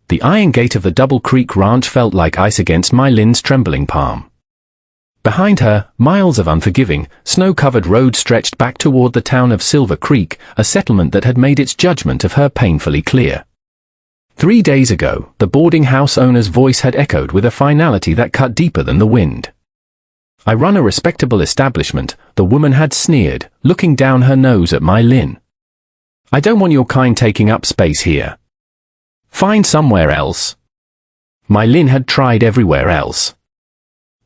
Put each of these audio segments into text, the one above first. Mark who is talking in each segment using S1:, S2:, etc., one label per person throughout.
S1: The iron gate of the Double Creek Ranch felt like ice against my Lynn's trembling palm. Behind her, miles of unforgiving, snow-covered road stretched back toward the town of Silver Creek, a settlement that had made its judgment of her painfully clear. 3 days ago, the boarding house owner's voice had echoed with a finality that cut deeper than the wind. "I run a respectable establishment," the woman had sneered, looking down her nose at my Lynn. "I don't want your kind taking up space here. Find somewhere else." My Lynn had tried everywhere else.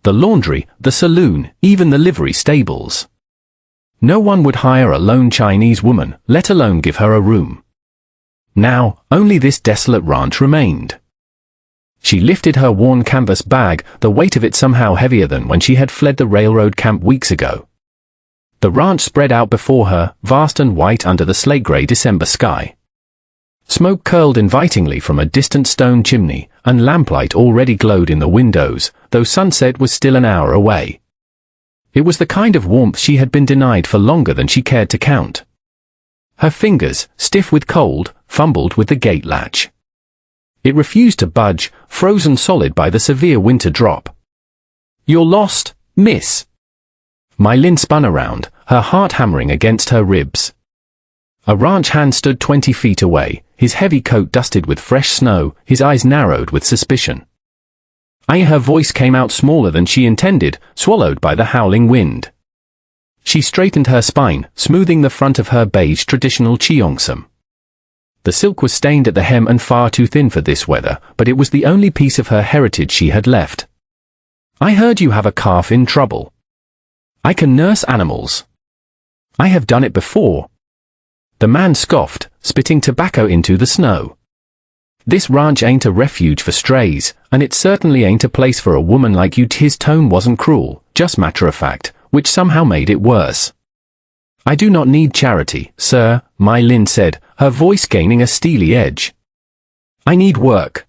S1: The laundry, the saloon, even the livery stables. No one would hire a lone Chinese woman, let alone give her a room. Now, only this desolate ranch remained. She lifted her worn canvas bag, the weight of it somehow heavier than when she had fled the railroad camp weeks ago. The ranch spread out before her, vast and white under the slate-gray December sky. Smoke curled invitingly from a distant stone chimney, and lamplight already glowed in the windows, though sunset was still an hour away. It was the kind of warmth she had been denied for longer than she cared to count. Her fingers, stiff with cold, fumbled with the gate latch. It refused to budge, frozen solid by the severe winter drop. "You're lost, miss." My Lynn spun around, her heart hammering against her ribs. A ranch hand stood 20 feet away, his heavy coat dusted with fresh snow, his eyes narrowed with suspicion. Her voice came out smaller than she intended, swallowed by the howling wind. She straightened her spine, smoothing the front of her beige traditional cheongsam. The silk was stained at the hem and far too thin for this weather, but it was the only piece of her heritage she had left. "I heard you have a calf in trouble. I can nurse animals. I have done it before." The man scoffed, spitting tobacco into the snow. "This ranch ain't a refuge for strays, and it certainly ain't a place for a woman like you." His tone wasn't cruel, just matter-of-fact, which somehow made it worse. "I do not need charity, sir," my Lynn said, her voice gaining a steely edge. "I need work."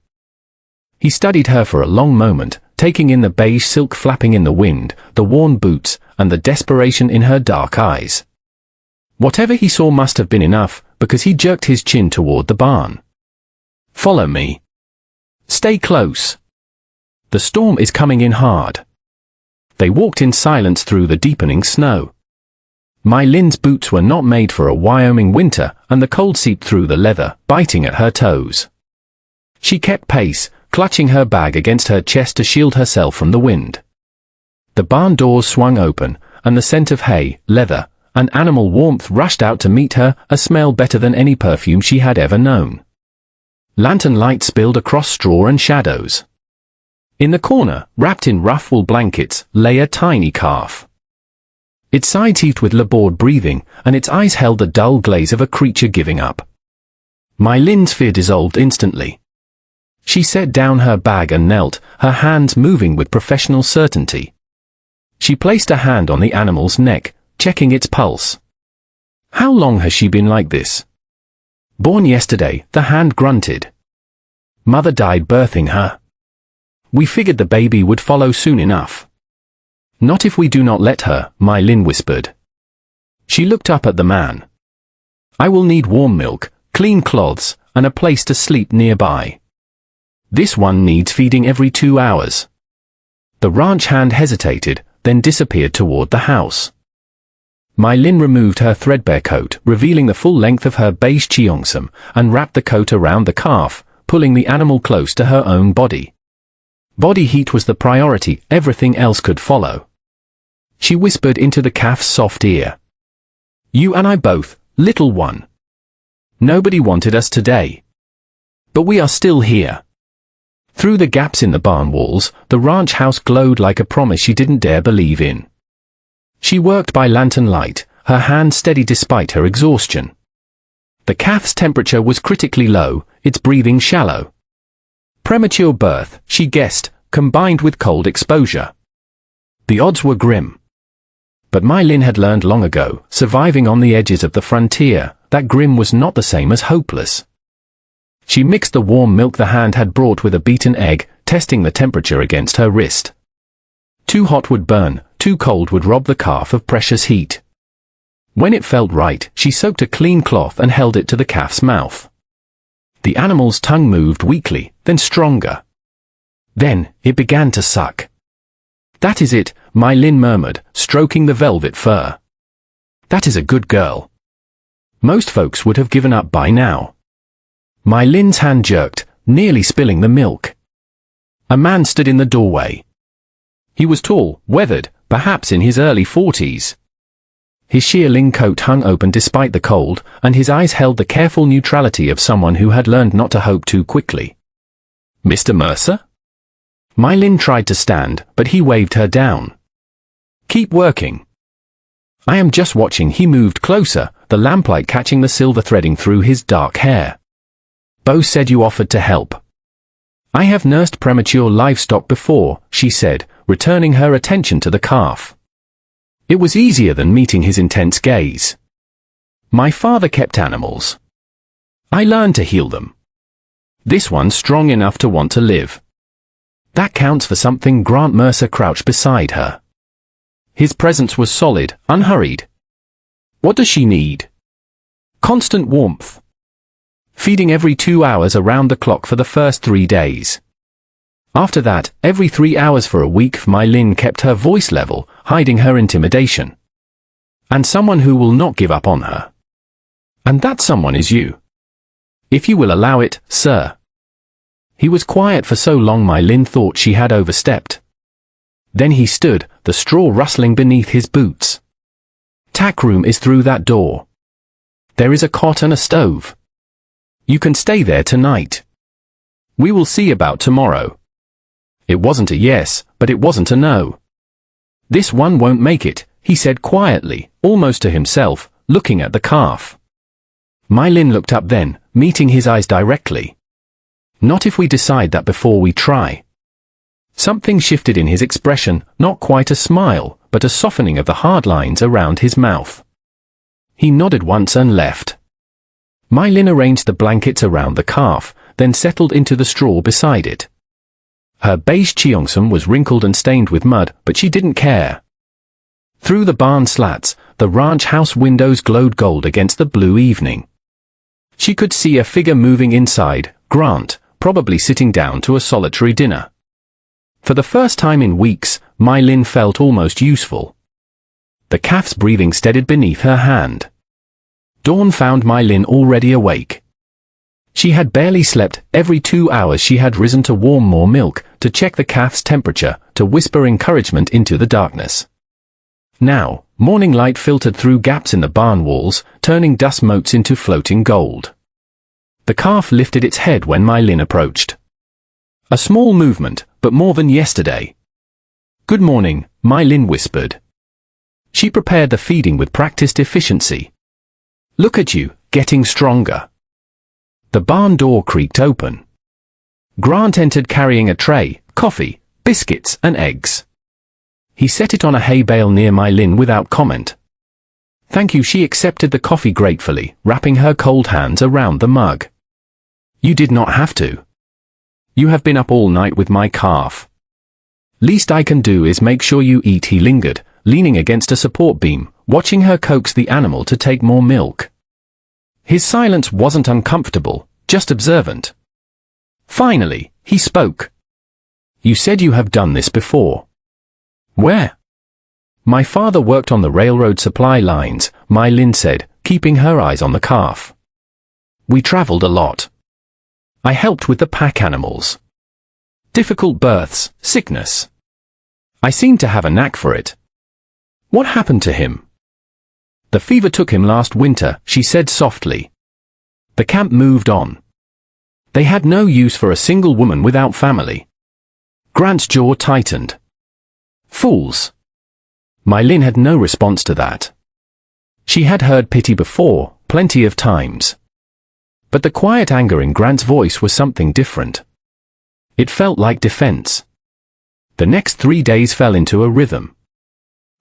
S1: He studied her for a long moment, taking in the beige silk flapping in the wind, the worn boots, and the desperation in her dark eyes. Whatever he saw must have been enough, because he jerked his chin toward the barn. "Follow me. Stay close. The storm is coming in hard." They walked in silence through the deepening snow. My Lynn's boots were not made for a Wyoming winter, and the cold seeped through the leather, biting at her toes. She kept pace, clutching her bag against her chest to shield herself from the wind. The barn doors swung open, and the scent of hay, leather, and animal warmth rushed out to meet her, a smell better than any perfume she had ever known. Lantern light spilled across straw and shadows. In the corner, wrapped in rough wool blankets, lay a tiny calf. Its sides heaved with labored breathing, and its eyes held the dull glaze of a creature giving up. My Lynn's fear dissolved instantly. She set down her bag and knelt, her hands moving with professional certainty. She placed a hand on the animal's neck, checking its pulse. "How long has she been like this?" "Born yesterday," the hand grunted. "Mother died birthing her. We figured the baby would follow soon enough." "Not if we do not let her," my Lynn whispered. She looked up at the man. "I will need warm milk, clean cloths, and a place to sleep nearby. This one needs feeding every 2 hours." The ranch hand hesitated, then disappeared toward the house. My Lynn removed her threadbare coat, revealing the full length of her beige cheongsam, and wrapped the coat around the calf, pulling the animal close to her own body. Body heat was the priority, everything else could follow. She whispered into the calf's soft ear. "You and I both, little one. Nobody wanted us today. But we are still here." Through the gaps in the barn walls, the ranch house glowed like a promise she didn't dare believe in. She worked by lantern light, her hand steady despite her exhaustion. The calf's temperature was critically low, its breathing shallow. Premature birth, she guessed, combined with cold exposure. The odds were grim. But my Lynn had learned long ago, surviving on the edges of the frontier, that grim was not the same as hopeless. She mixed the warm milk the hand had brought with a beaten egg, testing the temperature against her wrist. Too hot would burn, too cold would rob the calf of precious heat. When it felt right, she soaked a clean cloth and held it to the calf's mouth. The animal's tongue moved weakly, then stronger. Then, it began to suck. "That is it," My Lin murmured, stroking the velvet fur. "That is a good girl." Most folks would have given up by now. My Lin's hand jerked, nearly spilling the milk. A man stood in the doorway. He was tall, weathered, perhaps in his early 40s. His shearling coat hung open despite the cold, and his eyes held the careful neutrality of someone who had learned not to hope too quickly. "Mr. Mercer?" My Lin tried to stand, but he waved her down. "Keep working." "I am just watching." He moved closer, the lamplight catching the silver threading through his dark hair. "Bo said you offered to help." "I have nursed premature livestock before," she said, returning her attention to the calf. It was easier than meeting his intense gaze. "My father kept animals. I learned to heal them. This one's strong enough to want to live." "That counts for something." Grant Mercer crouched beside her. His presence was solid, unhurried. "What does she need?" "Constant warmth. Feeding every 2 hours around the clock for the first 3 days. After that, every 3 hours for a week." My Lin kept her voice level, hiding her intimidation. "And someone who will not give up on her. And that someone is you. If you will allow it, sir." He was quiet for so long My Lin thought she had overstepped. Then he stood, the straw rustling beneath his boots. "Tack room is through that door. There is a cot and a stove. You can stay there tonight. We will see about tomorrow." It wasn't a yes, but it wasn't a no. "This one won't make it," he said quietly, almost to himself, looking at the calf. My Lin looked up then, meeting his eyes directly. "Not if we decide that before we try." Something shifted in his expression, not quite a smile, but a softening of the hard lines around his mouth. He nodded once and left. My Lin arranged the blankets around the calf, then settled into the straw beside it. Her beige cheongsam was wrinkled and stained with mud, but she didn't care. Through the barn slats, the ranch house windows glowed gold against the blue evening. She could see a figure moving inside, Grant, probably sitting down to a solitary dinner. For the first time in weeks, My Lin felt almost useful. The calf's breathing steadied beneath her hand. Dawn found My Lin already awake. She had barely slept. Every 2 hours she had risen to warm more milk, to check the calf's temperature, to whisper encouragement into the darkness. Now, morning light filtered through gaps in the barn walls, turning dust motes into floating gold. The calf lifted its head when My Lin approached. A small movement, but more than yesterday. "Good morning," My Lin whispered. She prepared the feeding with practiced efficiency. "Look at you, getting stronger." The barn door creaked open. Grant entered carrying a tray, coffee, biscuits, and eggs. He set it on a hay bale near My Lin without comment. "Thank you." She accepted the coffee gratefully, wrapping her cold hands around the mug. "You did not have to. You have been up all night with my calf. Least I can do is make sure you eat." He lingered, leaning against a support beam, watching her coax the animal to take more milk. His silence wasn't uncomfortable, just observant. Finally, he spoke. "You said you have done this before." "Where?" "My father worked on the railroad supply lines," My Lin said, keeping her eyes on the calf. "We traveled a lot. I helped with the pack animals. Difficult births, sickness. I seem to have a knack for it." "What happened to him?" "The fever took him last winter," she said softly. The camp moved on. They had no use for a single woman without family. Grant's jaw tightened. "Fools." My Lin had no response to that. She had heard pity before, plenty of times. But the quiet anger in Grant's voice was something different. It felt like defense. The next 3 days fell into a rhythm.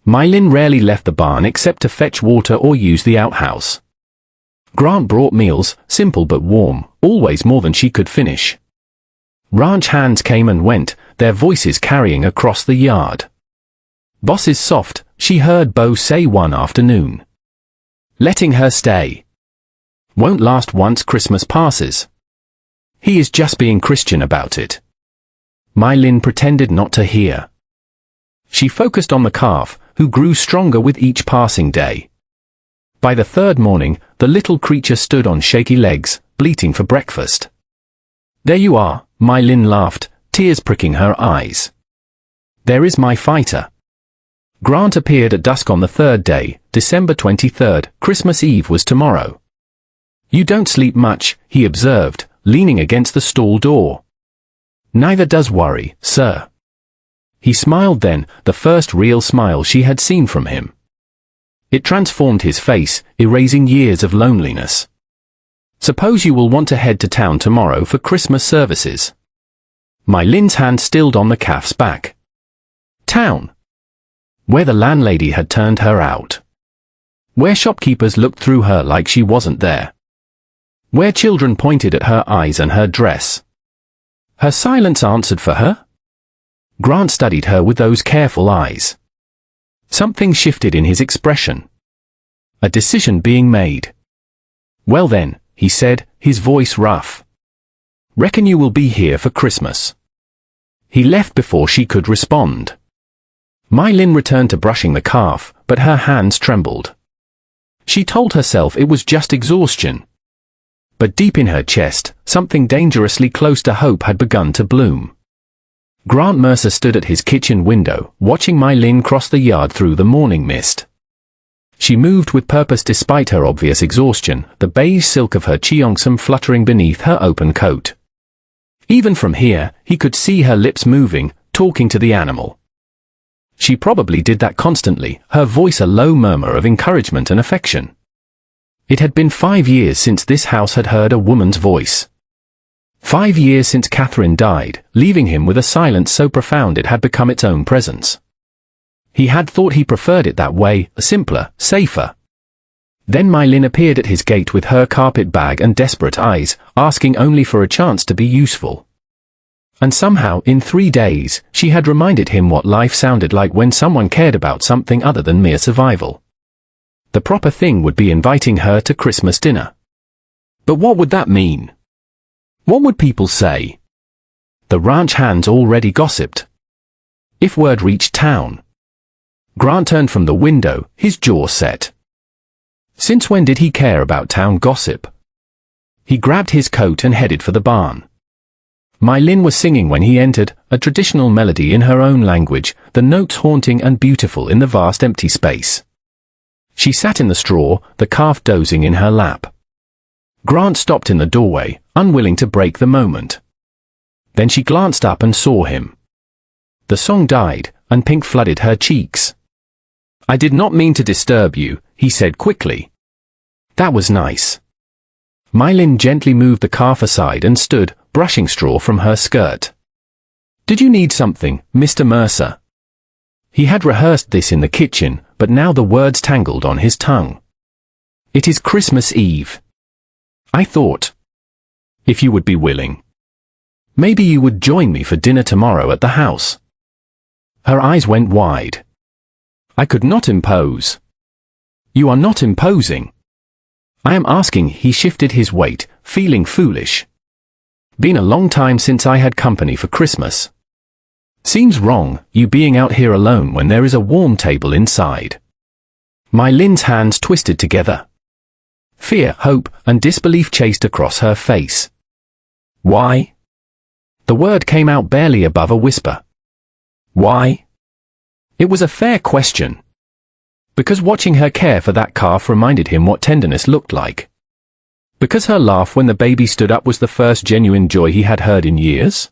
S1: My Lin rarely left the barn except to fetch water or use the outhouse. Grant brought meals, simple but warm, always more than she could finish. Ranch hands came and went, their voices carrying across the yard. "Boss is soft," she heard Bo say one afternoon. "Letting her stay won't last once Christmas passes." He is just being Christian about it. My Lin pretended not to hear. She focused on the calf, who grew stronger with each passing day. By the third morning, the little creature stood on shaky legs, bleating for breakfast. There you are, My Lin laughed, tears pricking her eyes. There is my fighter. Grant appeared at dusk on the third day, December 23rd, Christmas Eve was tomorrow. You don't sleep much, he observed, leaning against the stall door. Neither does worry, sir. He smiled then, the first real smile she had seen from him. It transformed his face, erasing years of loneliness. Suppose you will want to head to town tomorrow for Christmas services. My Lin's hand stilled on the calf's back. Town. Where the landlady had turned her out. Where shopkeepers looked through her like she wasn't there. Where children pointed at her eyes and her dress. Her silence answered for her? Grant studied her with those careful eyes. Something shifted in his expression. A decision being made. Well then, he said, his voice rough. Reckon you will be here for Christmas. He left before she could respond. My Lin returned to brushing the calf, but her hands trembled. She told herself it was just exhaustion. But deep in her chest, something dangerously close to hope had begun to bloom. Grant Mercer stood at his kitchen window, watching My Lin cross the yard through the morning mist. She moved with purpose despite her obvious exhaustion, the beige silk of her cheongsam fluttering beneath her open coat. Even from here, he could see her lips moving, talking to the animal. She probably did that constantly, her voice a low murmur of encouragement and affection. It had been 5 years since this house had heard a woman's voice. 5 years since Catherine died, leaving him with a silence so profound it had become its own presence. He had thought he preferred it that way, simpler, safer. Then My Lin appeared at his gate with her carpet bag and desperate eyes, asking only for a chance to be useful. And somehow, in 3 days, she had reminded him what life sounded like when someone cared about something other than mere survival. The proper thing would be inviting her to Christmas dinner. But what would that mean? What would people say? The ranch hands already gossiped. If word reached town. Grant turned from the window, his jaw set. Since when did he care about town gossip? He grabbed his coat and headed for the barn. My Lin was singing when he entered, a traditional melody in her own language, the notes haunting and beautiful in the vast empty space. She sat in the straw, the calf dozing in her lap. Grant stopped in the doorway, unwilling to break the moment. Then she glanced up and saw him. The song died, and pink flooded her cheeks. I did not mean to disturb you, he said quickly. That was nice. My Lin gently moved the calf aside and stood, brushing straw from her skirt. Did you need something, Mr. Mercer? He had rehearsed this in the kitchen, but now the words tangled on his tongue. It is Christmas Eve. I thought. If you would be willing. Maybe you would join me for dinner tomorrow at the house. Her eyes went wide. I could not impose. You are not imposing. I am asking. He shifted his weight, feeling foolish. Been a long time since I had company for Christmas. Seems wrong, you being out here alone when there is a warm table inside. My Lin's hands twisted together. Fear, hope, and disbelief chased across her face. Why? The word came out barely above a whisper. Why? It was a fair question. Because watching her care for that calf reminded him what tenderness looked like. Because her laugh when the baby stood up was the first genuine joy he had heard in years.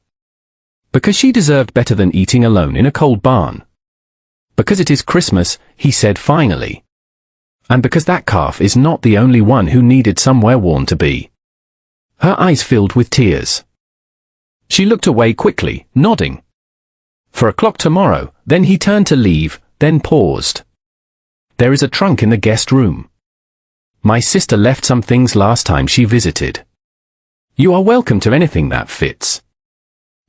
S1: Because she deserved better than eating alone in a cold barn. Because it is Christmas, he said finally. And because that calf is not the only one who needed somewhere warm to be. Her eyes filled with tears. She looked away quickly, nodding. 4 o'clock tomorrow, then he turned to leave, then paused. There is a trunk in the guest room. My sister left some things last time she visited. You are welcome to anything that fits.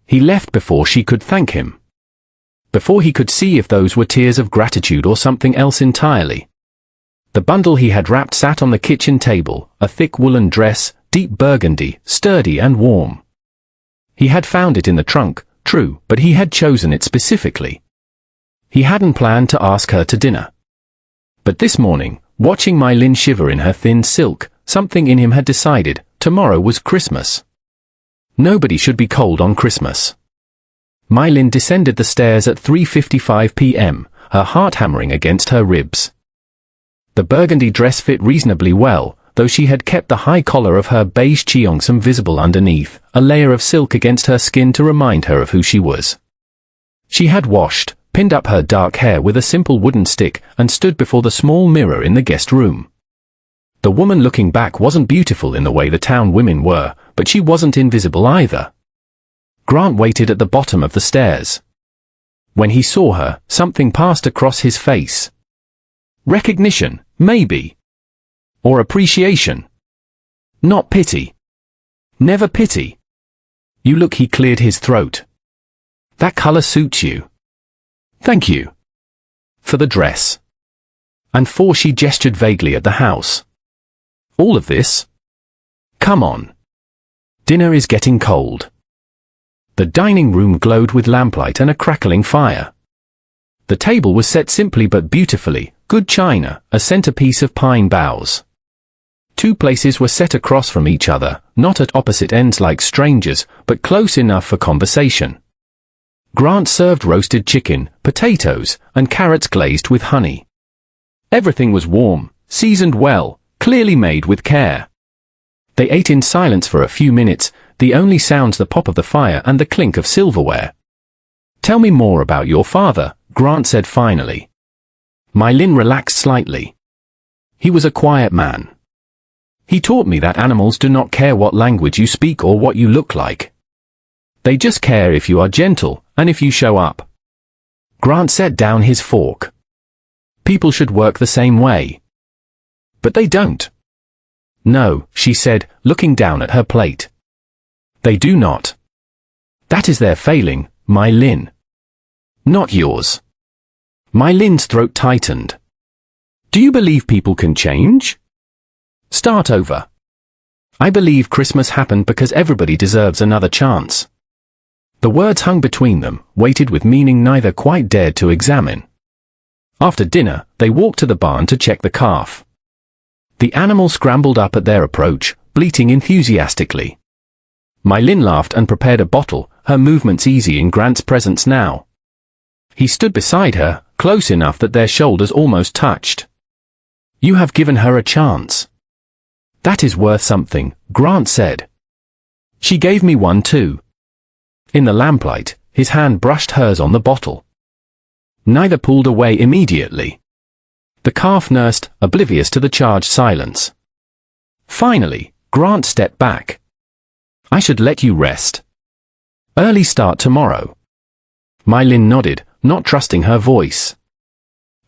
S1: He left before she could thank him. Before he could see if those were tears of gratitude or something else entirely. The bundle he had wrapped sat on the kitchen table, a thick woolen dress, deep burgundy, sturdy and warm. He had found it in the trunk, true, but he had chosen it specifically. He hadn't planned to ask her to dinner. But this morning, watching My Lin shiver in her thin silk, something in him had decided, tomorrow was Christmas. Nobody should be cold on Christmas. My Lin descended the stairs at 3:55 p.m., her heart hammering against her ribs. The burgundy dress fit reasonably well, though she had kept the high collar of her beige cheongsam visible underneath, a layer of silk against her skin to remind her of who she was. She had washed, pinned up her dark hair with a simple wooden stick, and stood before the small mirror in the guest room. The woman looking back wasn't beautiful in the way the town women were, but she wasn't invisible either. Grant waited at the bottom of the stairs. When he saw her, something passed across his face. Recognition, maybe. Or appreciation. Not pity. Never pity. You look, he cleared his throat. That color suits you. Thank you. For the dress. And for, she gestured vaguely at the house. All of this? Come on. Dinner is getting cold. The dining room glowed with lamplight and a crackling fire. The table was set simply but beautifully, good china, a centerpiece of pine boughs. Two places were set across from each other, not at opposite ends like strangers, but close enough for conversation. Grant served roasted chicken, potatoes, and carrots glazed with honey. Everything was warm, seasoned well, clearly made with care. They ate in silence for a few minutes, the only sounds the pop of the fire and the clink of silverware. Tell me more about your father, Grant said finally. My Lin relaxed slightly. He was a quiet man. He taught me that animals do not care what language you speak or what you look like. They just care if you are gentle, and if you show up. Grant set down his fork. People should work the same way. But they don't. No, she said, looking down at her plate. They do not. That is their failing, My Lin. Not yours. My Lin's throat tightened. Do you believe people can change? Start over. I believe Christmas happened because everybody deserves another chance. The words hung between them, weighted with meaning neither quite dared to examine. After dinner, they walked to the barn to check the calf. The animal scrambled up at their approach, bleating enthusiastically. My Lin laughed and prepared a bottle, her movements easy in Grant's presence now. He stood beside her, close enough that their shoulders almost touched. You have given her a chance. That is worth something, Grant said. She gave me one too. In the lamplight, his hand brushed hers on the bottle. Neither pulled away immediately. The calf nursed, oblivious to the charged silence. Finally, Grant stepped back. I should let you rest. Early start tomorrow. My Lin nodded, not trusting her voice.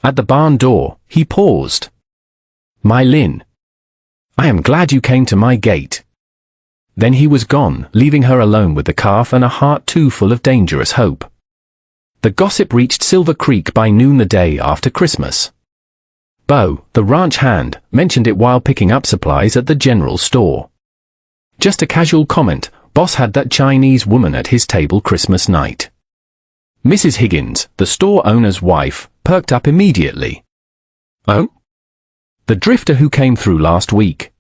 S1: At the barn door, he paused. My Lin. I am glad you came to my gate. Then he was gone, leaving her alone with the calf and a heart too full of dangerous hope. The gossip reached Silver Creek by noon the day after Christmas. Bo, the ranch hand, mentioned it while picking up supplies at the general store. Just a casual comment, Boss had that Chinese woman at his table Christmas night. Mrs. Higgins, the store owner's wife, perked up immediately. Oh? The drifter who came through last week.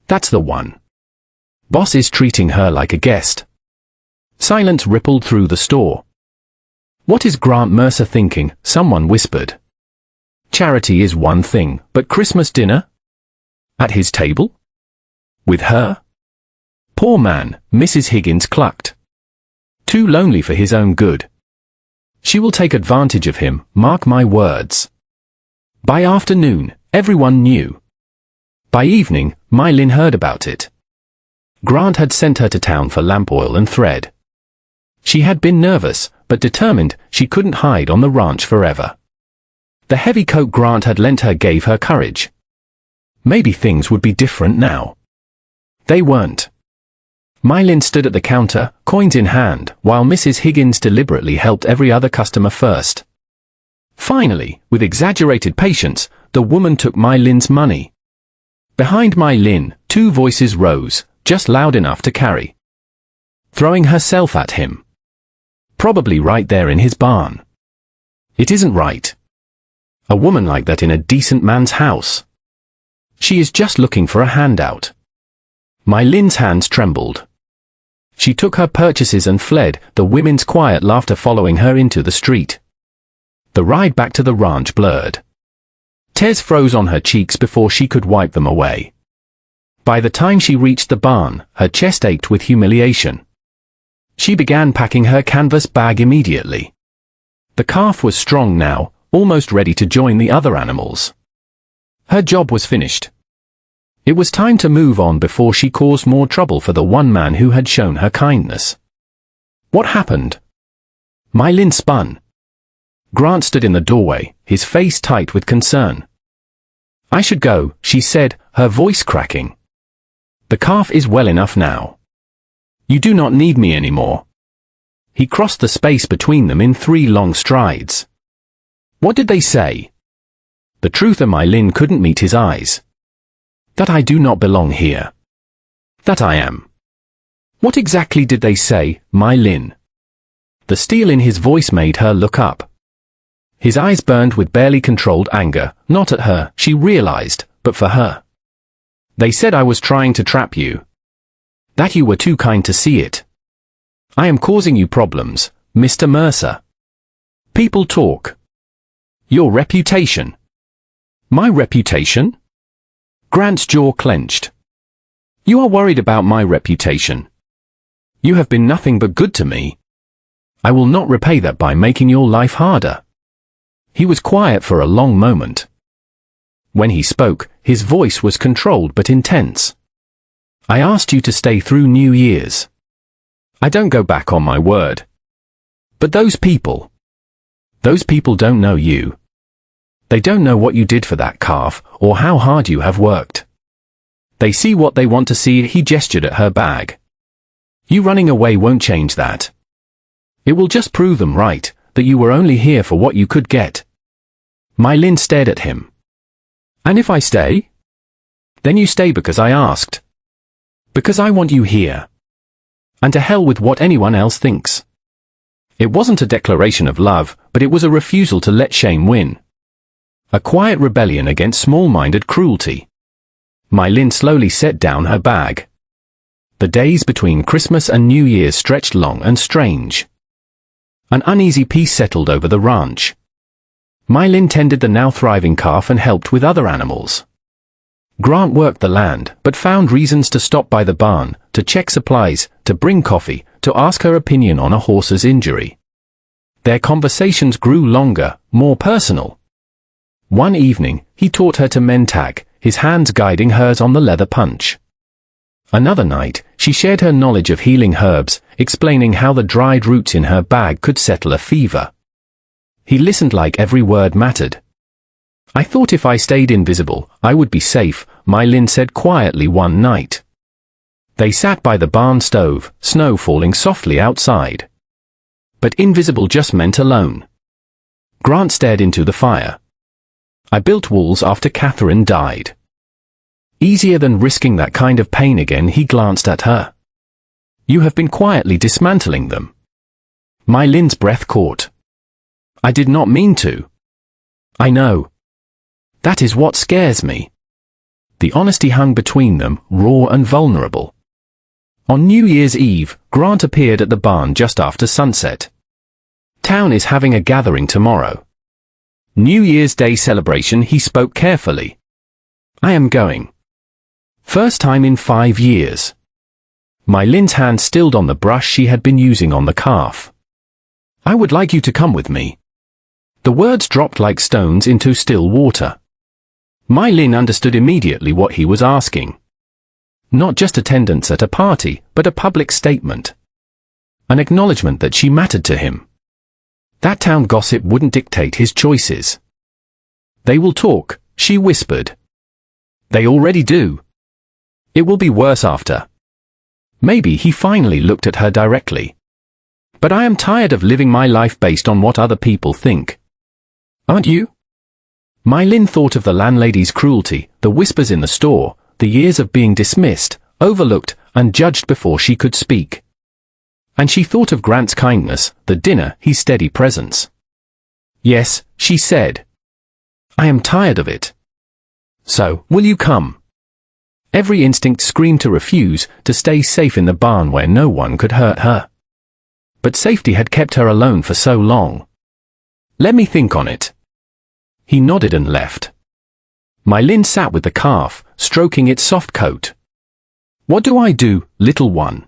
S1: That's the one. Boss is treating her like a guest. Silence rippled through the store. What is Grant Mercer thinking? Someone whispered. Charity is one thing, but Christmas dinner? At his table? With her? Poor man, Mrs. Higgins clucked. Too lonely for his own good. She will take advantage of him, mark my words. By afternoon, everyone knew. By evening, My Lin heard about it. Grant had sent her to town for lamp oil and thread. She had been nervous, but determined she couldn't hide on the ranch forever. The heavy coat Grant had lent her gave her courage. Maybe things would be different now. They weren't. My Lin stood at the counter, coins in hand, while Mrs. Higgins deliberately helped every other customer first. Finally, with exaggerated patience, the woman took My Lin's money. Behind My Lin, two voices rose, just loud enough to carry. throwing herself at him. Probably right there in his barn. It isn't right. A woman like that in a decent man's house. She is just looking for a handout. My Lynn's hands trembled. She took her purchases and fled, the women's quiet laughter following her into the street. The ride back to the ranch blurred. Tears froze on her cheeks before she could wipe them away. By the time she reached the barn, her chest ached with humiliation. She began packing her canvas bag immediately. The calf was strong now, almost ready to join the other animals. Her job was finished. It was time to move on before she caused more trouble for the one man who had shown her kindness. What happened? My Lynn spun. Grant stood in the doorway, his face tight with concern. I should go, she said, her voice cracking. The calf is well enough now. You do not need me anymore. He crossed the space between them in 3 long strides. What did they say? The truth of my Lynn couldn't meet his eyes. That I do not belong here. That I am. What exactly did they say, my Lynn? The steel in his voice made her look up. His eyes burned with barely controlled anger, not at her, she realized, but for her. They said I was trying to trap you. That you were too kind to see it. I am causing you problems, Mr. Mercer. People talk. Your reputation. My reputation? Grant's jaw clenched. You are worried about my reputation. You have been nothing but good to me. I will not repay that by making your life harder. He was quiet for a long moment. When he spoke, his voice was controlled but intense. I asked you to stay through New Year's. I don't go back on my word. But those people don't know you. They don't know what you did for that calf, or how hard you have worked. They see what they want to see. He gestured at her bag. You running away won't change that. It will just prove them right, that you were only here for what you could get. My Lynn stared at him. And if I stay? Then you stay because I asked. Because I want you here. And to hell with what anyone else thinks. It wasn't a declaration of love, but it was a refusal to let shame win. A quiet rebellion against small-minded cruelty. My Lynn slowly set down her bag. The days between Christmas and New Year's stretched long and strange. An uneasy peace settled over the ranch. My Lynn tended the now thriving calf and helped with other animals. Grant worked the land, but found reasons to stop by the barn, to check supplies, to bring coffee, to ask her opinion on a horse's injury. Their conversations grew longer, more personal. One evening, he taught her to mentag, his hands guiding hers on the leather punch. Another night, she shared her knowledge of healing herbs, explaining how the dried roots in her bag could settle a fever. He listened like every word mattered. I thought if I stayed invisible, I would be safe, my Lynn said quietly one night. They sat by the barn stove, snow falling softly outside. But invisible just meant alone. Grant stared into the fire. I built walls after Catherine died. Easier than risking that kind of pain again. He glanced at her. You have been quietly dismantling them. My Lynn's breath caught. I did not mean to. I know. That is what scares me. The honesty hung between them, raw and vulnerable. On New Year's Eve, Grant appeared at the barn just after sunset. Town is having a gathering tomorrow. New Year's Day celebration. He spoke carefully. I am going. First time in 5 years. My Lynn's hand stilled on the brush she had been using on the calf. I would like you to come with me. The words dropped like stones into still water. My Lynn understood immediately what he was asking. Not just attendance at a party, but a public statement. An acknowledgement that she mattered to him. That town gossip wouldn't dictate his choices. They will talk, she whispered. They already do. It will be worse after. Maybe he finally looked at her directly. But I am tired of living my life based on what other people think. Aren't you? My Lynn thought of the landlady's cruelty, the whispers in the store, the years of being dismissed, overlooked, and judged before she could speak. And she thought of Grant's kindness, the dinner, his steady presence. "Yes," she said. "I am tired of it. So, will you come?" Every instinct screamed to refuse, to stay safe in the barn where no one could hurt her. But safety had kept her alone for so long. "Let me think on it." He nodded and left. Mylin sat with the calf, stroking its soft coat. "What do I do, little one?"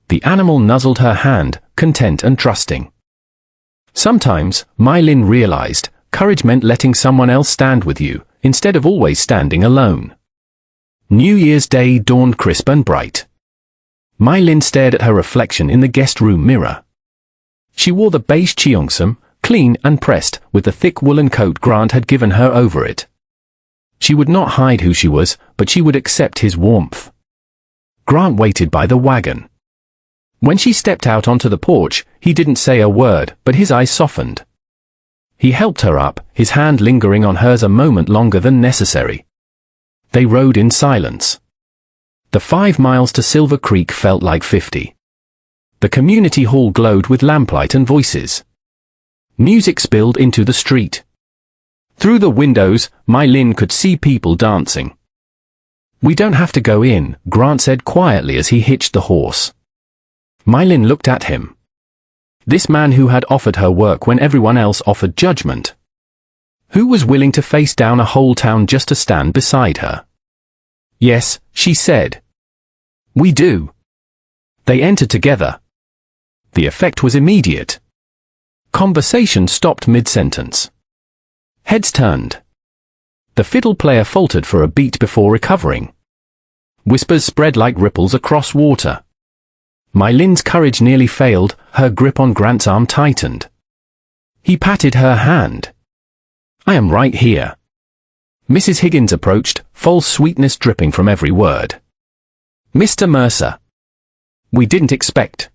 S1: The animal nuzzled her hand, content and trusting. Sometimes, Mylin realized, courage meant letting someone else stand with you, instead of always standing alone. New Year's Day dawned crisp and bright. Mylin stared at her reflection in the guest room mirror. She wore the beige cheongsam, clean and pressed, with the thick woolen coat Grant had given her over it. She would not hide who she was, but she would accept his warmth. Grant waited by the wagon. When she stepped out onto the porch, he didn't say a word, but his eyes softened. He helped her up, his hand lingering on hers a moment longer than necessary. They rode in silence. The 5 miles to Silver Creek felt like 50. The community hall glowed with lamplight and voices. Music spilled into the street. Through the windows, Mylin could see people dancing. "We don't have to go in," Grant said quietly as he hitched the horse. Mylin looked at him. This man who had offered her work when everyone else offered judgment. Who was willing to face down a whole town just to stand beside her? "Yes," she said. "We do." They entered together. The effect was immediate. Conversation stopped mid-sentence. Heads turned. The fiddle player faltered for a beat before recovering. Whispers spread like ripples across water. Mylin's courage nearly failed, her grip on Grant's arm tightened. He patted her hand. "I am right here." Mrs. Higgins approached, false sweetness dripping from every word. "Mr. Mercer. We didn't expect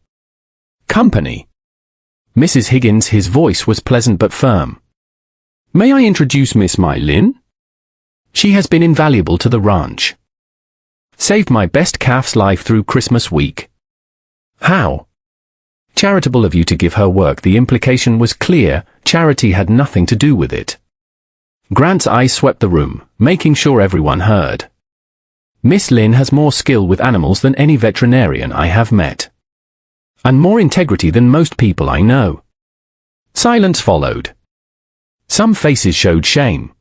S1: company." Mrs. Higgins, his voice was pleasant but firm. "May I introduce Miss Mylin? She has been invaluable to the ranch. Saved my best calf's life through Christmas week." "How?" "Charitable of you to give her work." The implication was clear, charity had nothing to do with it. Grant's eyes swept the room, making sure everyone heard. "Miss Lynn has more skill with animals than any veterinarian I have met. And more integrity than most people I know." Silence followed. Some faces showed shame.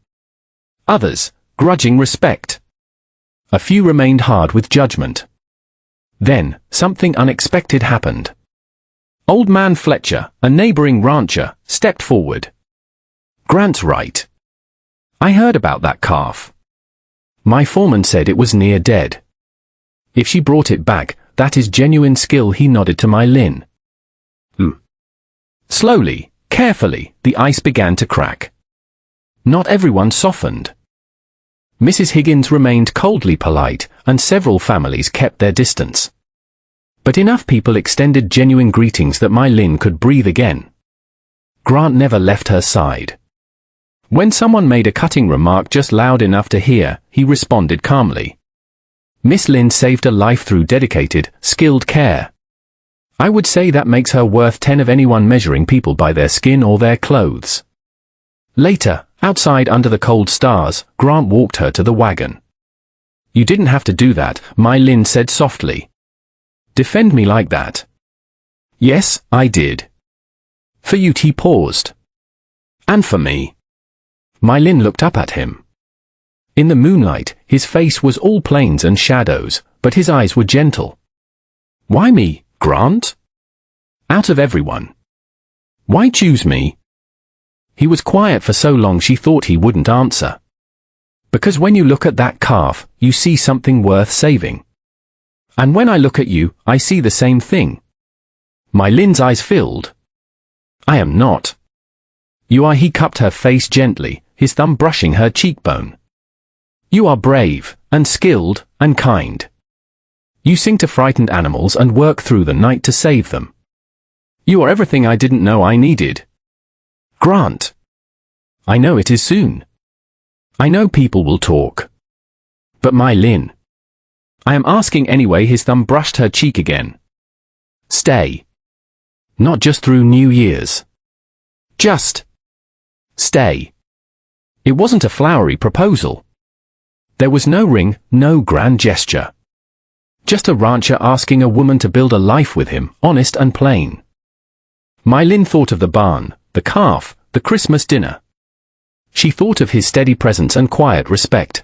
S1: Others, grudging respect. A few remained hard with judgment. Then, something unexpected happened. Old Man Fletcher, a neighboring rancher, stepped forward. "Grant's right. I heard about that calf. My foreman said it was near dead. If she brought it back, that is genuine skill." He nodded to Mylin. Slowly, carefully, the ice began to crack. Not everyone softened. Mrs. Higgins remained coldly polite, and several families kept their distance. But enough people extended genuine greetings that Mylin could breathe again. Grant never left her side. When someone made a cutting remark just loud enough to hear, he responded calmly. Miss Lynn saved a life through dedicated, skilled care. I would say that makes her worth 10 of anyone measuring people by their skin or their clothes. Later, outside under the cold stars, Grant walked her to the wagon. "You didn't have to do that," Mylin said softly. "Defend me like that." "Yes, I did. For you." He paused. "And for me." Mylin looked up at him. In the moonlight, his face was all plains and shadows, but his eyes were gentle. "Why me, Grant? Out of everyone. Why choose me?" He was quiet for so long she thought he wouldn't answer. "Because when you look at that calf, you see something worth saving. And when I look at you, I see the same thing." Mylin's eyes filled. "I am not." "You are." He cupped her face gently, his thumb brushing her cheekbone. "You are brave, and skilled, and kind. You sing to frightened animals and work through the night to save them. You are everything I didn't know I needed." "Grant. I know it is soon. I know people will talk. But Mylin. I am asking anyway." His thumb brushed her cheek again. Stay. Not just through New Year's. Just stay. It wasn't a flowery proposal. There was no ring, no grand gesture. Just a rancher asking a woman to build a life with him, honest and plain. Mylin thought of the barn, the calf, the Christmas dinner. She thought of his steady presence and quiet respect.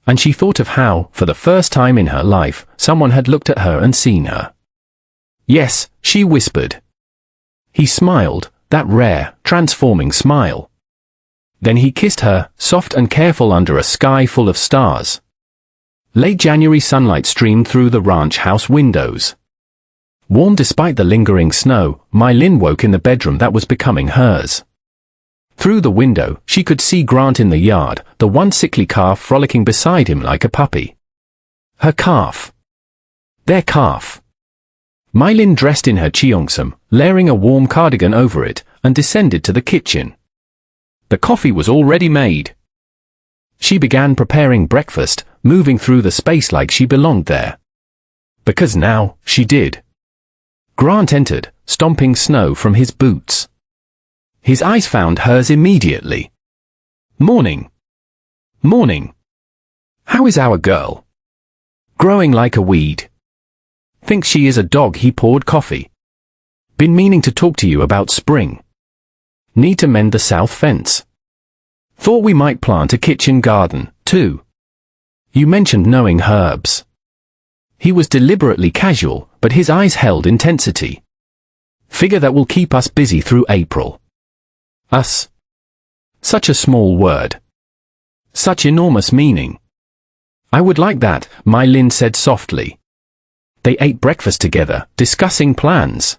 S1: And she thought of how, for the first time in her life, someone had looked at her and seen her. Yes, she whispered. He smiled, that rare, transforming smile. Then he kissed her, soft and careful under a sky full of stars. Late January sunlight streamed through the ranch house windows. Warm despite the lingering snow, Mylin woke in the bedroom that was becoming hers. Through the window, she could see Grant in the yard, the one sickly calf frolicking beside him like a puppy. Her calf. Their calf. Mylin dressed in her cheongsam, layering a warm cardigan over it, and descended to the kitchen. The coffee was already made. She began preparing breakfast, moving through the space like she belonged there. Because now, she did. Grant entered, stomping snow from his boots. His eyes found hers immediately. Morning. Morning. How is our girl? Growing like a weed. Thinks she is a dog. He poured coffee. Been meaning to talk to you about spring. Need to mend the south fence. Thought we might plant a kitchen garden, too. You mentioned knowing herbs. He was deliberately casual, but his eyes held intensity. Figure that will keep us busy through April. Us. Such a small word. Such enormous meaning. I would like that, Mylin said softly. They ate breakfast together, discussing plans.